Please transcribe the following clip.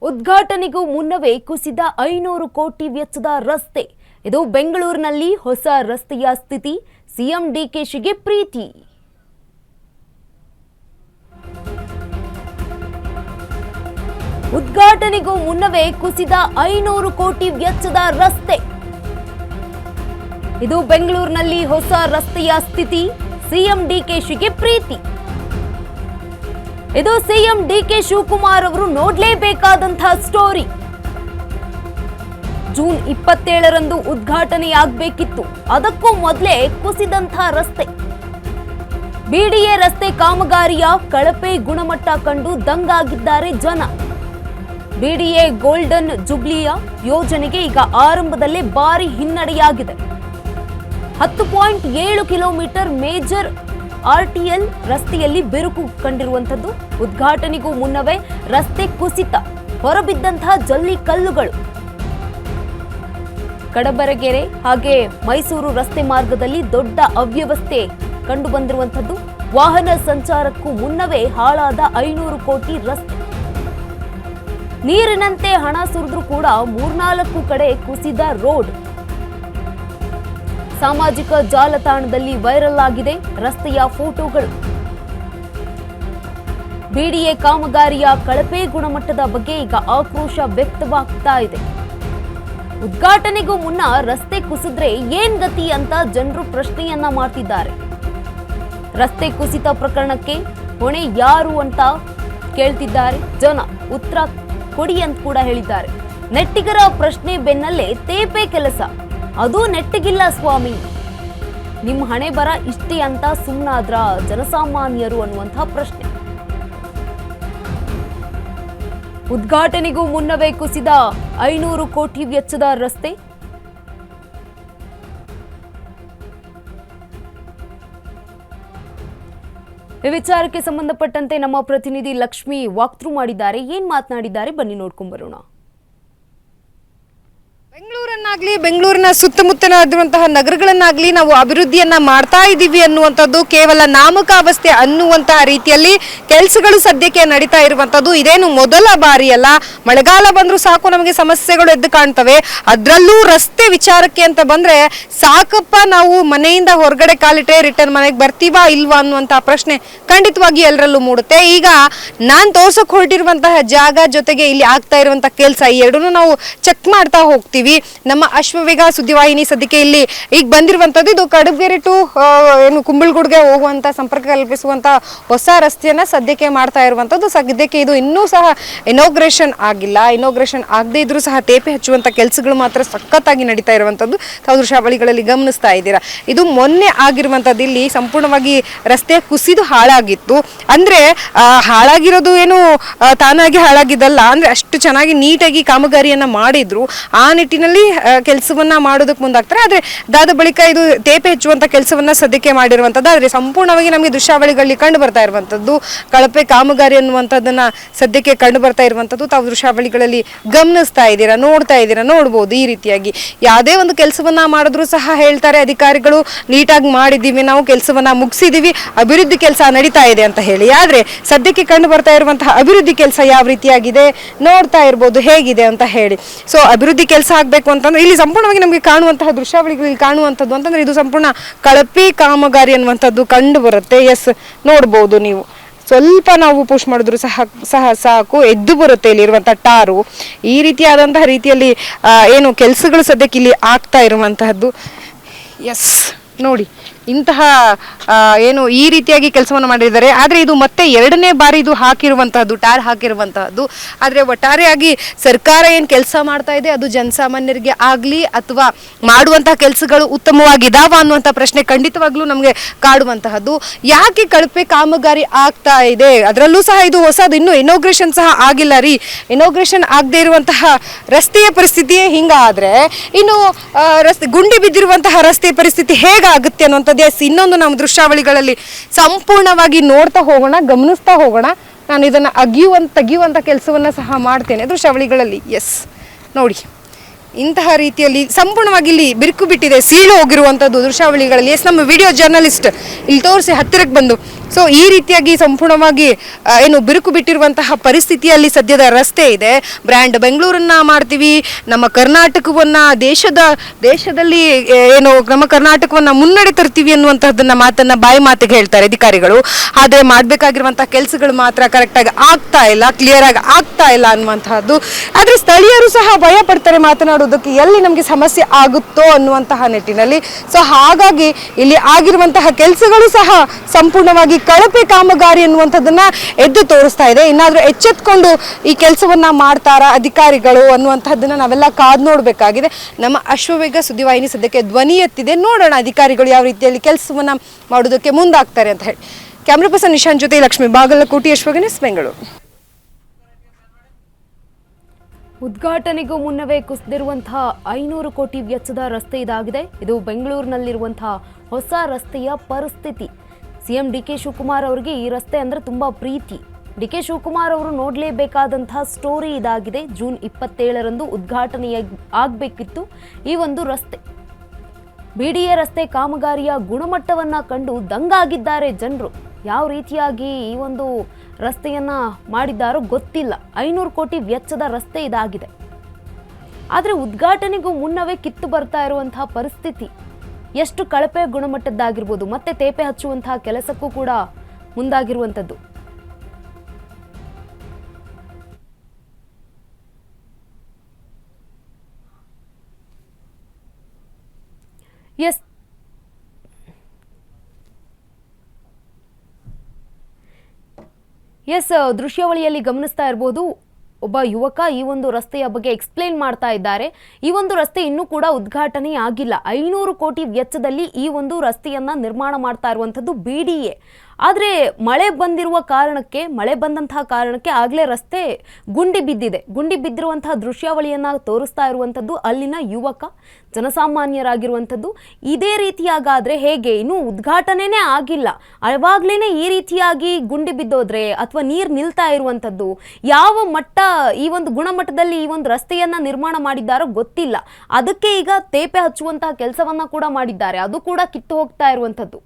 ಉದ್ಘಾಟನೆಗೂ ಮುನ್ನವೇ ಕುಸಿದ 500 ಕೋಟಿ ವೆಚ್ಚದ ರಸ್ತೆ. ಇದು ಬೆಂಗಳೂರಿನಲ್ಲಿ ಹೊಸ ರಸ್ತೆಯ ಸ್ಥಿತಿ. ಸಿಎಂ ಡಿಕೆಶಿಗೆ ಪ್ರೀತಿ. ಉದ್ಘಾಟನೆಗೂ ಮುನ್ನವೇ ಕುಸಿದ 500 ಕೋಟಿ ವೆಚ್ಚದ ರಸ್ತೆ. ಇದು ಬೆಂಗಳೂರಿನಲ್ಲಿ ಹೊಸ ರಸ್ತೆಯ ಸ್ಥಿತಿ. ಸಿಎಂ ಡಿಕೆಶಿಗೆ ಪ್ರೀತಿ. ಇದು ಸಿಎಂ ಡಿಕೆ ಶಿವಕುಮಾರ್ ಅವರು ನೋಡಲೇಬೇಕಾದಂತಹ ಸ್ಟೋರಿ. ಜೂನ್ 27ರಂದು ಉದ್ಘಾಟನೆಯಾಗಬೇಕಿತ್ತು. ಅದಕ್ಕೂ ಮೊದಲೇ ಕುಸಿದಂತಹ ರಸ್ತೆ. ಬಿಡಿಎ ರಸ್ತೆ ಕಾಮಗಾರಿಯ ಕಳಪೆ ಗುಣಮಟ್ಟ ಕಂಡು ದಂಗಾಗಿದ್ದಾರೆ ಜನ. ಬಿಡಿಎ ಗೋಲ್ಡನ್ ಜುಬ್ಲಿಯ ಯೋಜನೆಗೆ ಈಗ ಆರಂಭದಲ್ಲೇ ಭಾರಿ ಹಿನ್ನಡೆಯಾಗಿದೆ. 10.7 ಕಿಲೋಮೀಟರ್ ಮೇಜರ್ ಆರ್ಟಿಎಲ್ ರಸ್ತೆಯಲ್ಲಿ ಬಿರುಕು ಕಂಡಿರುವಂತದ್ದು. ಉದ್ಘಾಟನೆಗೂ ಮುನ್ನವೇ ರಸ್ತೆ ಕುಸಿತ, ಹೊರಬಿದ್ದಂತಹ ಜಲ್ಲಿ ಕಲ್ಲುಗಳು. ಕಡಬರಗೆರೆ ಹಾಗೆ ಮೈಸೂರು ರಸ್ತೆ ಮಾರ್ಗದಲ್ಲಿ ದೊಡ್ಡ ಅವ್ಯವಸ್ಥೆ ಕಂಡು ಬಂದಿರುವಂತದ್ದು. ವಾಹನ ಸಂಚಾರಕ್ಕೂ ಮುನ್ನವೇ ಹಾಳಾದ 500 ಕೋಟಿ ರಸ್ತೆ. ನೀರಿನಂತೆ ಹಣ ಸುರಿದ್ರೂ ಕೂಡ 3-4 ಕಡೆ ಕುಸಿದ ರೋಡ್. ಸಾಮಾಜಿಕ ಜಾಲತಾಣದಲ್ಲಿ ವೈರಲ್ ಆಗಿದೆ ರಸ್ತೆಯ ಫೋಟೋಗಳು. ಬಿಡಿಎ ಕಾಮಗಾರಿಯ ಕಳಪೆ ಗುಣಮಟ್ಟದ ಬಗ್ಗೆ ಈಗ ಆಕ್ರೋಶ ವ್ಯಕ್ತವಾಗ್ತಾ ಇದೆ. ಉದ್ಘಾಟನೆಗೂ ಮುನ್ನ ರಸ್ತೆ ಕುಸಿದ್ರೆ ಏನ್ ಗತಿ ಅಂತ ಜನರು ಪ್ರಶ್ನೆಯನ್ನ ಮಾಡ್ತಿದ್ದಾರೆ. ರಸ್ತೆ ಕುಸಿತ ಪ್ರಕರಣಕ್ಕೆ ಹೊಣೆ ಯಾರು ಅಂತ ಕೇಳ್ತಿದ್ದಾರೆ ಜನ. ಉತ್ತರ ಕೊಡಿ ಅಂತ ಕೂಡ ಹೇಳಿದ್ದಾರೆ. ನೆಟ್ಟಿಗರ ಪ್ರಶ್ನೆ ಬೆನ್ನಲ್ಲೇ ತೇಪೆ ಕೆಲಸ. ಅದು ನೆಟ್ಟಿಗಿಲ್ಲ ಸ್ವಾಮಿ, ನಿಮ್ಮ ಹಣೆ ಬರ ಇಷ್ಟೇ ಅಂತ ಸುಮ್ಮನಾದ್ರ ಜನಸಾಮಾನ್ಯರು ಅನ್ನುವಂತಹ ಪ್ರಶ್ನೆ. ಉದ್ಘಾಟನೆಗೂ ಮುನ್ನವೇ ಕುಸಿದ 500 ಕೋಟಿ ವೆಚ್ಚದ ರಸ್ತೆ. ಈ ವಿಚಾರಕ್ಕೆ ಸಂಬಂಧಪಟ್ಟಂತೆ ನಮ್ಮ ಪ್ರತಿನಿಧಿ ಲಕ್ಷ್ಮಿ ವಾಕ್ಥ್ರೂ ಮಾಡಿದ್ದಾರೆ. ಏನ್ ಮಾತನಾಡಿದ್ದಾರೆ ಬನ್ನಿ ನೋಡ್ಕೊಂಡ್ ಬರೋಣ. ಬೆಂಗಳೂರನ್ನಾಗ್ಲಿ, ಬೆಂಗಳೂರಿನ ಸುತ್ತಮುತ್ತಲಿರುವಂತಹ ನಗರಗಳನ್ನಾಗ್ಲಿ ನಾವು ಅಭಿವೃದ್ಧಿಯನ್ನ ಮಾಡ್ತಾ ಇದ್ದೀವಿ ಅನ್ನುವಂಥದ್ದು ಕೇವಲ ನಾಮಕಾವಸ್ಥೆ ಅನ್ನುವಂತಹ ರೀತಿಯಲ್ಲಿ ಕೆಲಸಗಳು ಸದ್ಯಕ್ಕೆ ನಡೀತಾ ಇರುವಂತದ್ದು. ಇದೇನು ಮೊದಲ ಬಾರಿ ಅಲ್ಲ. ಮಳೆಗಾಲ ಬಂದ್ರೂ ಸಾಕು ನಮಗೆ ಸಮಸ್ಯೆಗಳು ಎದ್ದು ಕಾಣ್ತವೆ. ಅದರಲ್ಲೂ ರಸ್ತೆ ವಿಚಾರಕ್ಕೆ ಅಂತ ಬಂದ್ರೆ ಸಾಕಪ್ಪ, ನಾವು ಮನೆಯಿಂದ ಹೊರಗಡೆ ಕಾಲಿಟ್ರೆ ರಿಟರ್ನ್ ಮನೆಗೆ ಬರ್ತೀವಾ ಇಲ್ವಾ ಅನ್ನುವಂತಹ ಪ್ರಶ್ನೆ ಖಂಡಿತವಾಗಿ ಎಲ್ಲರಲ್ಲೂ ಮೂಡುತ್ತೆ. ಈಗ ನಾನ್ ತೋರ್ಸಕ್ ಹೊರಟಿರುವಂತಹ ಜಾಗ ಜೊತೆಗೆ ಇಲ್ಲಿ ಆಗ್ತಾ ಇರುವಂತಹ ಕೆಲಸ, ಈ ಎರಡನ್ನೂ ನಾವು ಚೆಕ್ ಮಾಡ್ತಾ ಹೋಗ್ತೀವಿ. ನಮ್ಮ ಅಶ್ವವೇಗ ಸುದ್ದಿವಾಹಿನಿ ಸದ್ಯಕ್ಕೆ ಇಲ್ಲಿ ಈಗ ಬಂದಿರುವಂತದ್ದು. ಇದು ಕಡಬಗೆರೆ ಟು ಏನು ಕುಂಬಳಗೂಡ್ಗೆ ಹೋಗುವಂತ ಸಂಪರ್ಕ ಕಲ್ಪಿಸುವಂತ ಹೊಸ ರಸ್ತೆಯನ್ನ ಸದ್ಯಕ್ಕೆ ಮಾಡ್ತಾ ಇರುವಂತದ್ದು. ಸದ್ಯಕ್ಕೆ ಇದು ಇನ್ನೂ ಸಹ ಇನಾಗ್ರೇಷನ್ ಆಗಿಲ್ಲ. ಇನಾಗ್ರೇಷನ್ ಆಗದೆ ಇದ್ರೂ ಸಹ ತೇಪೆ ಹಚ್ಚುವಂತ ಕೆಲಸಗಳು ಮಾತ್ರ ಸಖತ್ತಾಗಿ ನಡೀತಾ ಇರುವಂತದ್ದು ತಾವು ದೃಶ್ಯಾವಳಿಗಳಲ್ಲಿ ಗಮನಿಸ್ತಾ ಇದ್ದೀರಾ. ಇದು ಮೊನ್ನೆ ಆಗಿರುವಂತದ್ದು. ಇಲ್ಲಿ ಸಂಪೂರ್ಣವಾಗಿ ರಸ್ತೆ ಕುಸಿದು ಹಾಳಾಗಿತ್ತು. ಅಂದ್ರೆ ಹಾಳಾಗಿರೋದು ಏನು ತಾನಾಗಿ ಹಾಳಾಗಿದ್ದಲ್ಲ. ಅಂದ್ರೆ ಅಷ್ಟು ಚೆನ್ನಾಗಿ ನೀಟಾಗಿ ಕಾಮಗಾರಿಯನ್ನ ಮಾಡಿದ್ರು. ಆ ನಿಟ್ಟಿನಲ್ಲಿ ಕೆಲಸವನ್ನ ಮಾಡೋದಕ್ಕೆ ಮುಂದಾಗ್ತಾರೆ. ಆದ್ರೆ ಅದಾದ ಬಳಿಕ ಇದು ತೇಪೆ ಹೆಚ್ಚುವಂತ ಕೆಲಸವನ್ನ ಸದ್ಯಕ್ಕೆ ಮಾಡಿರುವಂತದ್ದು. ಆದ್ರೆ ಸಂಪೂರ್ಣವಾಗಿ ನಮಗೆ ದೃಶ್ಯಾವಳಿಗಳಲ್ಲಿ ಕಂಡು ಬರ್ತಾ ಇರುವಂತದ್ದು ಕಳಪೆ ಕಾಮಗಾರಿ ಅನ್ನುವಂಥದ್ದನ್ನ ಸದ್ಯಕ್ಕೆ ಕಂಡು ಬರ್ತಾ ಇರುವಂತದ್ದು ತಾವು ದೃಶ್ಯಾವಳಿಗಳಲ್ಲಿ ಗಮನಿಸ್ತಾ ಇದ್ದೀರಾ, ನೋಡ್ಬೋದು. ಈ ರೀತಿಯಾಗಿ ಯಾವುದೇ ಒಂದು ಕೆಲಸವನ್ನ ಮಾಡಿದ್ರು ಸಹ ಹೇಳ್ತಾರೆ ಅಧಿಕಾರಿಗಳು, ನೀಟಾಗಿ ಮಾಡಿದ್ದೀವಿ, ನಾವು ಕೆಲಸವನ್ನ ಮುಗಿಸಿದೀವಿ, ಅಭಿವೃದ್ಧಿ ಕೆಲಸ ನಡೀತಾ ಇದೆ ಅಂತ ಹೇಳಿ. ಆದ್ರೆ ಸದ್ಯಕ್ಕೆ ಕಂಡು ಬರ್ತಾ ಇರುವಂತಹ ಅಭಿವೃದ್ಧಿ ಕೆಲಸ ಯಾವ ರೀತಿಯಾಗಿದೆ ನೋಡ್ತಾ ಇರ್ಬೋದು ಹೇಗಿದೆ ಅಂತ ಹೇಳಿ. ಸೊ ಅಭಿವೃದ್ಧಿ ಕೆಲಸ ಆಗ್ಬೇಕು ಅಂತಂದ್ರೆ ಇಲ್ಲಿ ಸಂಪೂರ್ಣವಾಗಿ ನಮಗೆ ಕಾಣುವಂತಹ ದೃಶ್ಯಾವಳಿಗಳಲ್ಲಿ ಕಾಣುವಂಥದ್ದು ಅಂತಂದ್ರೆ ಇದು ಸಂಪೂರ್ಣ ಕಳಪೆ ಕಾಮಗಾರಿ ಅನ್ನುವಂಥದ್ದು ಕಂಡು ಬರುತ್ತೆ. ಎಸ್, ನೋಡ್ಬೋದು ನೀವು. ಸ್ವಲ್ಪ ನಾವು ಪುಷ್ ಮಾಡಿದ್ರು ಸಹ ಸಾಕು, ಎದ್ದು ಬರುತ್ತೆ ಇಲ್ಲಿರುವಂತಹ ಟಾರು. ಈ ರೀತಿಯಾದಂತಹ ರೀತಿಯಲ್ಲಿ ಏನು ಕೆಲಸಗಳು ಸದ್ಯಕ್ಕೆ ಇಲ್ಲಿ ಆಗ್ತಾ ಇರುವಂತಹದ್ದು. ಎಸ್, ನೋಡಿ ಇಂತಹ ಏನು ಈ ರೀತಿಯಾಗಿ ಕೆಲಸವನ್ನು ಮಾಡಿದ್ದಾರೆ. ಆದರೆ ಇದು ಮತ್ತೆ 2ನೇ ಬಾರಿ ಇದು ಹಾಕಿರುವಂತಹದ್ದು, ಟಾರ್ ಹಾಕಿರುವಂತಹದ್ದು. ಆದರೆ ಒಟ್ಟಾರೆಯಾಗಿ ಸರ್ಕಾರ ಏನು ಕೆಲಸ ಮಾಡ್ತಾ ಇದೆ ಅದು ಜನಸಾಮಾನ್ಯರಿಗೆ ಆಗಲಿ ಅಥವಾ ಮಾಡುವಂತಹ ಕೆಲಸಗಳು ಉತ್ತಮವಾಗಿದಾವ ಅನ್ನುವಂಥ ಪ್ರಶ್ನೆ ಖಂಡಿತವಾಗ್ಲೂ ನಮಗೆ ಕಾಡುವಂತಹದ್ದು. ಯಾಕೆ ಕಳಪೆ ಕಾಮಗಾರಿ ಆಗ್ತಾ ಇದೆ? ಅದರಲ್ಲೂ ಸಹ ಇದು ಹೊಸದು, ಇನ್ನೂ ಇನಾಗ್ರೇಷನ್ ಸಹ ಆಗಿಲ್ಲ ರೀ. ಇನಾಗ್ರೇಷನ್ ಆಗದೆ ಇರುವಂತಹ ರಸ್ತೆಯ ಪರಿಸ್ಥಿತಿಯೇ ಹಿಂಗಾದ್ರೆ ಇನ್ನು ರಸ್ತೆ ಗುಂಡಿ ಬಿದ್ದಿರುವಂತಹ ರಸ್ತೆಯ ಪರಿಸ್ಥಿತಿ ಹೇಗಾಗುತ್ತೆ ಅನ್ನುವಂಥದ್ದು. ಇನ್ನೊಂದು ನಮ್ಮ ದೃಶ್ಯಾವಳಿಗಳಲ್ಲಿ ಸಂಪೂರ್ಣವಾಗಿ ನೋಡ್ತಾ ಹೋಗೋಣ, ಗಮನಿಸ್ತಾ ಹೋಗೋಣ. ನಾನು ಇದನ್ನ ತೆಗೆಯುವಂತ ಕೆಲಸವನ್ನ ಸಹ ಮಾಡ್ತೇನೆ ದೃಶ್ಯಾವಳಿಗಳಲ್ಲಿ. ಎಸ್, ನೋಡಿ ಇಂತಹ ರೀತಿಯಲ್ಲಿ ಸಂಪೂರ್ಣವಾಗಿ ಇಲ್ಲಿ ಬಿರುಕು ಬಿಟ್ಟಿದೆ, ಸೀಳು ಹೋಗಿರುವಂಥದ್ದು ದೃಶ್ಯಾವಳಿಗಳಲ್ಲಿ. ಎಸ್, ನಮ್ಮ ವಿಡಿಯೋ ಜರ್ನಲಿಸ್ಟ್ ಇಲ್ಲಿ ತೋರಿಸಿ ಹತ್ತಿರಕ್ಕೆ ಬಂದು ಸೊ ಈ ರೀತಿಯಾಗಿ ಸಂಪೂರ್ಣವಾಗಿ ಏನು ಬಿರುಕು ಬಿಟ್ಟಿರುವಂತಹ ಪರಿಸ್ಥಿತಿಯಲ್ಲಿ ಸದ್ಯದ ರಸ್ತೆ ಇದೆ. ಬ್ರ್ಯಾಂಡ್ ಬೆಂಗಳೂರನ್ನ ಮಾಡ್ತೀವಿ, ನಮ್ಮ ಕರ್ನಾಟಕವನ್ನ ದೇಶದಲ್ಲಿ ಏನು ನಮ್ಮ ಕರ್ನಾಟಕವನ್ನ ಮುನ್ನಡೆ ತರ್ತೀವಿ ಅನ್ನುವಂತಹದನ್ನ ಮಾತನ್ನ ಬಾಯಿ ಮಾತಿಗೆ ಹೇಳ್ತಾರೆ ಅಧಿಕಾರಿಗಳು. ಆದ್ರೆ ಮಾಡ್ಬೇಕಾಗಿರುವಂತಹ ಕೆಲಸಗಳು ಮಾತ್ರ ಕರೆಕ್ಟಾಗಿ ಆಗ್ತಾ ಇಲ್ಲ, ಕ್ಲಿಯರ್ ಆಗಿ ಆಗ್ತಾ ಇಲ್ಲ ಅನ್ನುವಂತಹದ್ದು. ಆದ್ರೆ ಸ್ಥಳೀಯರು ಸಹ ಭಯ ಪಡ್ತಾರೆ ಮಾತನಾಡೋದಕ್ಕೆ, ಎಲ್ಲಿ ನಮಗೆ ಸಮಸ್ಯೆ ಆಗುತ್ತೋ ಅನ್ನುವಂತಹ ನಿಟ್ಟಿನಲ್ಲಿ. ಸೊ ಹಾಗಾಗಿ ಇಲ್ಲಿ ಆಗಿರುವಂತಹ ಕೆಲಸಗಳು ಸಹ ಸಂಪೂರ್ಣವಾಗಿ ಕಳಪೆ ಕಾಮಗಾರಿ ಅನ್ನುವಂಥದ್ದನ್ನ ಎದ್ದು ತೋರಿಸ್ತಾ ಇದೆ. ಇನ್ನಾದ್ರೂ ಎಚ್ಚೆತ್ಕೊಂಡು ಈ ಕೆಲಸವನ್ನ ಮಾಡ್ತಾರಾ ಅಧಿಕಾರಿಗಳು ಅನ್ನುವಂಥದ್ದನ್ನ ನಾವೆಲ್ಲ ಕಾದ್ ನೋಡ್ಬೇಕಾಗಿದೆ. ನಮ್ಮ ಅಶ್ವವೇಗ ಸುದ್ದಿವಾಹಿನಿ ಸದ್ಯಕ್ಕೆ ಧ್ವನಿ ಎತ್ತಿದೆ, ನೋಡೋಣ ಅಧಿಕಾರಿಗಳು ಯಾವ ರೀತಿಯಲ್ಲಿ ಕೆಲಸವನ್ನ ಮಾಡೋದಕ್ಕೆ ಮುಂದಾಗ್ತಾರೆ ಅಂತ ಹೇಳಿ. ಕ್ಯಾಮ್ರಾ ಪರ್ಸನ್ ನಿಶಾಂತ್ ಜೊತೆ ಲಕ್ಷ್ಮಿ ಬಾಗಲಕೋಟೆ, ಅಶ್ವವೇಗ ನ್ಯೂಸ್, ಬೆಂಗಳೂರು. ಉದ್ಘಾಟನೆಗೂ ಮುನ್ನವೇ ಕುಸಿದಿರುವಂತಹ 500 ಕೋಟಿ ವೆಚ್ಚದ ರಸ್ತೆ ಇದಾಗಿದೆ. ಇದು ಬೆಂಗಳೂರಿನಲ್ಲಿರುವಂತಹ ಹೊಸ ರಸ್ತೆಯ ಪರಿಸ್ಥಿತಿ. ಸಿಎಂ ಡಿ ಕೆ ಶಿವಕುಮಾರ್ ಅವರಿಗೆ ಈ ರಸ್ತೆ ಅಂದರೆ ತುಂಬ ಪ್ರೀತಿ. ಡಿ ಕೆ ಶಿವಕುಮಾರ್ ಅವರು ನೋಡಲೇಬೇಕಾದಂತಹ ಸ್ಟೋರಿ ಇದಾಗಿದೆ. ಜೂನ್ 27ರಂದು ಆಗಬೇಕಿತ್ತು ಈ ಒಂದು ರಸ್ತೆ. ಬಿಡಿಎ ರಸ್ತೆ ಕಾಮಗಾರಿಯ ಗುಣಮಟ್ಟವನ್ನು ಕಂಡು ದಂಗಾಗಿದ್ದಾರೆ ಜನರು. ಯಾವ ರೀತಿಯಾಗಿ ಈ ಒಂದು ರಸ್ತೆಯನ್ನ ಮಾಡಿದ್ದಾರೋ ಗೊತ್ತಿಲ್ಲ. 500 ಕೋಟಿ ವೆಚ್ಚದ ರಸ್ತೆ ಇದಾಗಿದೆ. ಆದರೆ ಉದ್ಘಾಟನೆಗೂ ಮುನ್ನವೇ ಕಿತ್ತು ಬರ್ತಾ ಇರುವಂತಹ ಪರಿಸ್ಥಿತಿ. ಎಷ್ಟು ಕಳಪೆ ಗುಣಮಟ್ಟದ್ದಾಗಿರ್ಬೋದು, ಮತ್ತೆ ತೇಪೆ ಹಚ್ಚುವಂತಹ ಕೆಲಸಕ್ಕೂ ಕೂಡ ಮುಂದಾಗಿರುವಂಥದ್ದು. ಎಸ್ ದೃಶ್ಯಾವಳಿಯಲ್ಲಿ ಗಮನಿಸ್ತಾ ಇರಬಹುದು, ಒಬ್ಬ ಯುವಕ ಈ ಒಂದು ರಸ್ತೆಯ ಬಗ್ಗೆ ಎಕ್ಸ್ಪ್ಲೇನ್ ಮಾಡ್ತಾ ಇದ್ದಾರೆ. ಈ ಒಂದು ರಸ್ತೆ ಇನ್ನೂ ಕೂಡ ಉದ್ಘಾಟನೆ ಆಗಿಲ್ಲ. 500 ಕೋಟಿ ವೆಚ್ಚದಲ್ಲಿ ಈ ಒಂದು ರಸ್ತೆಯನ್ನ ನಿರ್ಮಾಣ ಮಾಡ್ತಾ ಇರುವಂಥದ್ದು ಬಿಡಿಎ. ಆದರೆ ಮಳೆ ಬಂದಂತಹ ಕಾರಣಕ್ಕೆ ಆಗಲೇ ರಸ್ತೆ ಗುಂಡಿ ಬಿದ್ದಿದೆ. ಗುಂಡಿ ಬಿದ್ದಿರುವಂತಹ ದೃಶ್ಯಾವಳಿಯನ್ನ ತೋರಿಸ್ತಾ ಇರುವಂಥದ್ದು ಅಲ್ಲಿನ ಯುವಕ, ಜನಸಾಮಾನ್ಯರಾಗಿರುವಂಥದ್ದು. ಇದೇ ರೀತಿಯಾಗಾದ್ರೆ ಹೇಗೆ? ಇನ್ನೂ ಉದ್ಘಾಟನೆನೇ ಆಗಿಲ್ಲ, ಅವಾಗ್ಲೇನೆ ಈ ರೀತಿಯಾಗಿ ಗುಂಡಿ ಬಿದ್ದೋದ್ರೆ ಅಥವಾ ನೀರು ನಿಲ್ತಾ ಇರುವಂಥದ್ದು, ಯಾವ ಮಟ್ಟ ಈ ಒಂದು ಗುಣಮಟ್ಟದಲ್ಲಿ ಈ ಒಂದು ರಸ್ತೆಯನ್ನ ನಿರ್ಮಾಣ ಮಾಡಿದ್ದಾರೋ ಗೊತ್ತಿಲ್ಲ. ಅದಕ್ಕೆ ಈಗ ತೇಪೆ ಹಚ್ಚುವಂತಹ ಕೆಲಸವನ್ನ ಕೂಡ ಮಾಡಿದ್ದಾರೆ, ಅದು ಕೂಡ ಕಿತ್ತು ಹೋಗ್ತಾ ಇರುವಂಥದ್ದು.